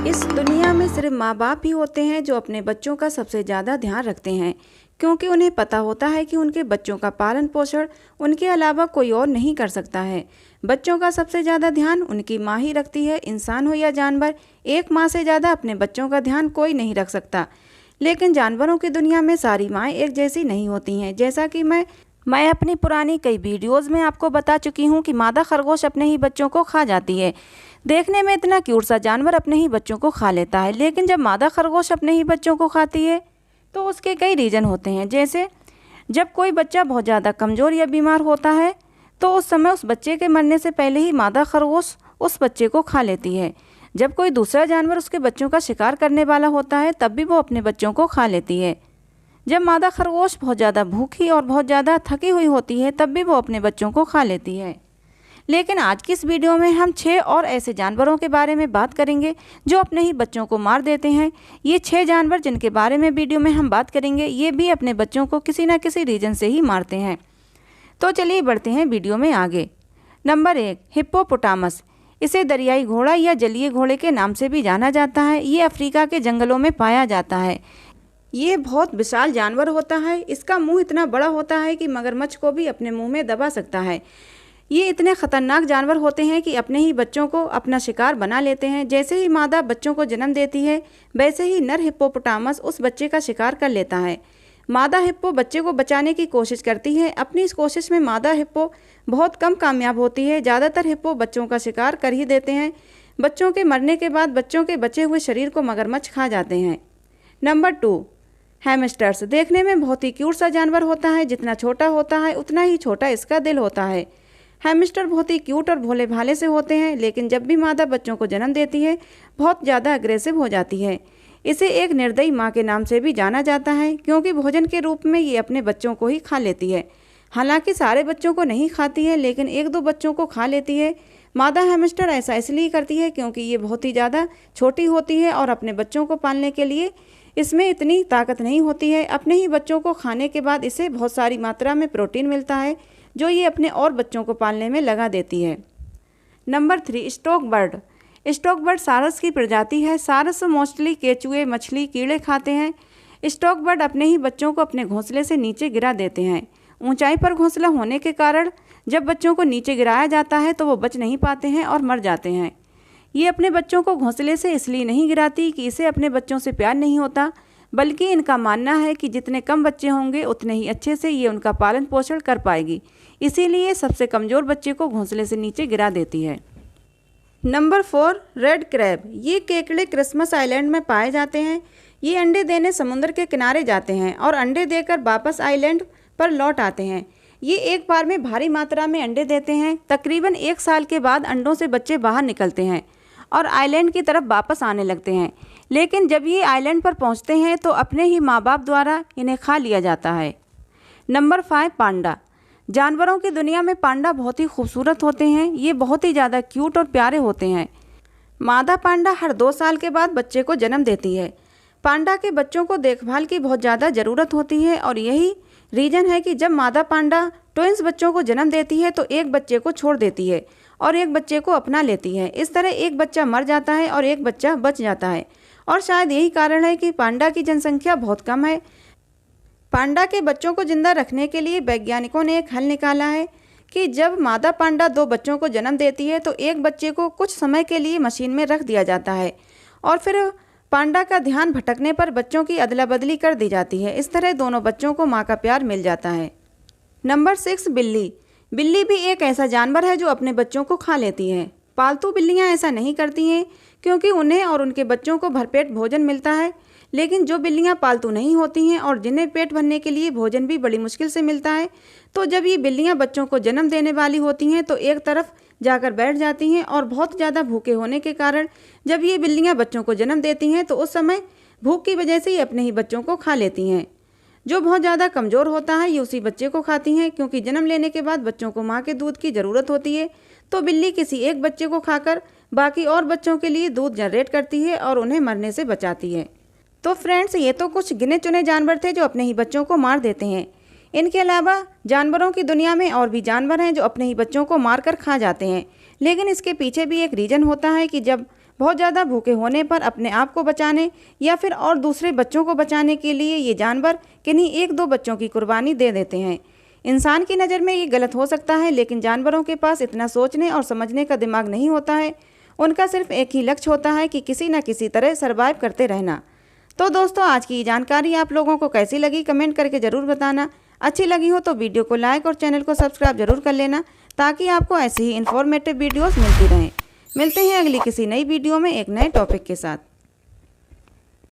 इस दुनिया में सिर्फ माँ बाप ही होते हैं जो अपने बच्चों का सबसे ज़्यादा ध्यान रखते हैं, क्योंकि उन्हें पता होता है कि उनके बच्चों का पालन पोषण उनके अलावा कोई और नहीं कर सकता है। बच्चों का सबसे ज़्यादा ध्यान उनकी माँ ही रखती है। इंसान हो या जानवर, एक माँ से ज़्यादा अपने बच्चों का ध्यान कोई नहीं रख सकता। लेकिन जानवरों की दुनिया में सारी माएँ एक जैसी नहीं होती हैं। जैसा कि मैं अपनी पुरानी कई वीडियोज़ में आपको बता चुकी हूँ कि मादा खरगोश अपने ही बच्चों को खा जाती है। देखने में इतना क्यूट सा जानवर अपने ही बच्चों को खा लेता है, लेकिन जब मादा खरगोश अपने ही बच्चों को खाती है तो उसके कई रीज़न होते हैं। जैसे जब कोई बच्चा बहुत ज़्यादा कमज़ोर या बीमार होता है तो उस समय उस बच्चे के मरने से पहले ही मादा खरगोश उस बच्चे को खा लेती है। जब कोई दूसरा जानवर उसके बच्चों का शिकार करने वाला होता है तब भी वो अपने बच्चों को खा लेती है। जब मादा खरगोश बहुत ज़्यादा भूखी और बहुत ज़्यादा थकी हुई होती है तब भी वो अपने बच्चों को खा लेती है। लेकिन आज की इस वीडियो में हम 6 और ऐसे जानवरों के बारे में बात करेंगे जो अपने ही बच्चों को मार देते हैं। ये 6 जानवर जिनके बारे में वीडियो में हम बात करेंगे, ये भी अपने बच्चों को किसी न किसी रीजन से ही मारते हैं। तो चलिए बढ़ते हैं वीडियो में आगे। Number 1, hippopotamus. इसे दरियाई घोड़ा या जलीय घोड़े के नाम से भी जाना जाता है। ये अफ्रीका के जंगलों में पाया जाता है। ये बहुत विशाल जानवर होता है। इसका मुंह इतना बड़ा होता है कि मगरमच्छ को भी अपने मुंह में दबा सकता है। ये इतने खतरनाक जानवर होते हैं कि अपने ही बच्चों को अपना शिकार बना लेते हैं। जैसे ही मादा बच्चों को जन्म देती है वैसे ही नर हिप्पोपोटामस उस बच्चे का शिकार कर लेता है। मादा हिप्पो बच्चे को बचाने की कोशिश करती है। अपनी इस कोशिश में मादा हिप्पो बहुत कम कामयाब होती है। ज़्यादातर हिप्पो बच्चों का शिकार कर ही देते हैं। बच्चों के मरने के बाद बच्चों के बचे हुए शरीर को मगरमच्छ खा जाते हैं। Number 2, hamsters. देखने में बहुत ही क्यूट सा जानवर होता है। जितना छोटा होता है उतना ही छोटा इसका दिल होता है। हैमस्टर बहुत ही क्यूट और भोले भाले से होते हैं, लेकिन जब भी मादा बच्चों को जन्म देती है बहुत ज़्यादा अग्रेसिव हो जाती है। इसे एक निर्दयी माँ के नाम से भी जाना जाता है, क्योंकि भोजन के रूप में ये अपने बच्चों को ही खा लेती है। हालांकि सारे बच्चों को नहीं खाती है, लेकिन 1-2 बच्चों को खा लेती है। मादा हैमस्टर ऐसा इसलिए करती है क्योंकि ये बहुत ही ज़्यादा छोटी होती है और अपने बच्चों को पालने के लिए इसमें इतनी ताकत नहीं होती है। अपने ही बच्चों को खाने के बाद इसे बहुत सारी मात्रा में प्रोटीन मिलता है जो ये अपने और बच्चों को पालने में लगा देती है। Number 3, stock bird. Stock bird सारस की प्रजाति है। सारस मोस्टली केचुए, मछली, कीड़े खाते हैं। स्टॉक बर्ड अपने ही बच्चों को अपने घोंसले से नीचे गिरा देते हैं। ऊंचाई पर घोंसला होने के कारण जब बच्चों को नीचे गिराया जाता है तो वो बच नहीं पाते हैं और मर जाते हैं। ये अपने बच्चों को घोंसले से इसलिए नहीं गिराती कि इसे अपने बच्चों से प्यार नहीं होता, बल्कि इनका मानना है कि जितने कम बच्चे होंगे उतने ही अच्छे से ये उनका पालन पोषण कर पाएगी। इसीलिए सबसे कमज़ोर बच्चे को घोंसले से नीचे गिरा देती है। Number 4, red crab. ये केकड़े क्रिसमस आइलैंड में पाए जाते हैं। ये अंडे देने समुद्र के किनारे जाते हैं और अंडे देकर वापस आइलैंड पर लौट आते हैं। ये एक बार में भारी मात्रा में अंडे देते हैं। तकरीबन 1 साल के बाद अंडों से बच्चे बाहर निकलते हैं और आइलैंड की तरफ वापस आने लगते हैं। लेकिन जब ये आइलैंड पर पहुंचते हैं तो अपने ही माँ बाप द्वारा इन्हें खा लिया जाता है। नंबर 5, पांडा। जानवरों की दुनिया में पांडा बहुत ही खूबसूरत होते हैं। ये बहुत ही ज़्यादा क्यूट और प्यारे होते हैं। मादा पांडा हर 2 साल के बाद बच्चे को जन्म देती है। पांडा के बच्चों को देखभाल की बहुत ज़्यादा ज़रूरत होती है और यही रीज़न है कि जब मादा पांडा ट्विंस बच्चों को जन्म देती है तो एक बच्चे को छोड़ देती है और एक बच्चे को अपना लेती है। इस तरह एक बच्चा मर जाता है और एक बच्चा बच जाता है और शायद यही कारण है कि पांडा की जनसंख्या बहुत कम है। पांडा के बच्चों को जिंदा रखने के लिए वैज्ञानिकों ने एक हल निकाला है कि जब मादा पांडा 2 बच्चों को जन्म देती है तो एक बच्चे को कुछ समय के लिए मशीन में रख दिया जाता है और फिर पांडा का ध्यान भटकने पर बच्चों की अदला बदली कर दी जाती है। इस तरह दोनों बच्चों को माँ का प्यार मिल जाता है। नंबर 6, बिल्ली। बिल्ली भी एक ऐसा जानवर है जो अपने बच्चों को खा लेती है। पालतू बिल्लियाँ ऐसा नहीं करती हैं क्योंकि उन्हें और उनके बच्चों को भरपेट भोजन मिलता है, लेकिन जो बिल्लियाँ पालतू नहीं होती हैं और जिन्हें पेट भरने के लिए भोजन भी बड़ी मुश्किल से मिलता है, तो जब ये बिल्लियाँ बच्चों को जन्म देने वाली होती हैं तो एक तरफ जाकर बैठ जाती हैं और बहुत ज़्यादा भूखे होने के कारण जब ये बिल्लियाँ बच्चों को जन्म देती हैं तो उस समय भूख की वजह से ही अपने ही बच्चों को खा लेती हैं। जो बहुत ज़्यादा कमज़ोर होता है ये उसी बच्चे को खाती हैं, क्योंकि जन्म लेने के बाद बच्चों को माँ के दूध की ज़रूरत होती है। तो बिल्ली किसी एक बच्चे को खाकर बाकी और बच्चों के लिए दूध जनरेट करती है और उन्हें मरने से बचाती है। तो फ्रेंड्स, ये तो कुछ गिने चुने जानवर थे जो अपने ही बच्चों को मार देते हैं। इनके अलावा जानवरों की दुनिया में और भी जानवर हैं जो अपने ही बच्चों को मारकर खा जाते हैं, लेकिन इसके पीछे भी एक रीज़न होता है कि जब बहुत ज़्यादा भूखे होने पर अपने आप को बचाने या फिर और दूसरे बच्चों को बचाने के लिए ये जानवर किन्हीं 1-2 बच्चों की कुर्बानी दे देते हैं। इंसान की नज़र में ये गलत हो सकता है, लेकिन जानवरों के पास इतना सोचने और समझने का दिमाग नहीं होता है। उनका सिर्फ एक ही लक्ष्य होता है कि किसी न किसी तरह सर्वाइव करते रहना। तो दोस्तों, आज की जानकारी आप लोगों को कैसी लगी कमेंट करके ज़रूर बताना। अच्छी लगी हो तो वीडियो को लाइक और चैनल को सब्सक्राइब जरूर कर लेना, ताकि आपको ऐसी ही इन्फॉर्मेटिव वीडियोस मिलती रहें। मिलते हैं अगली किसी नई वीडियो में एक नए टॉपिक के साथ।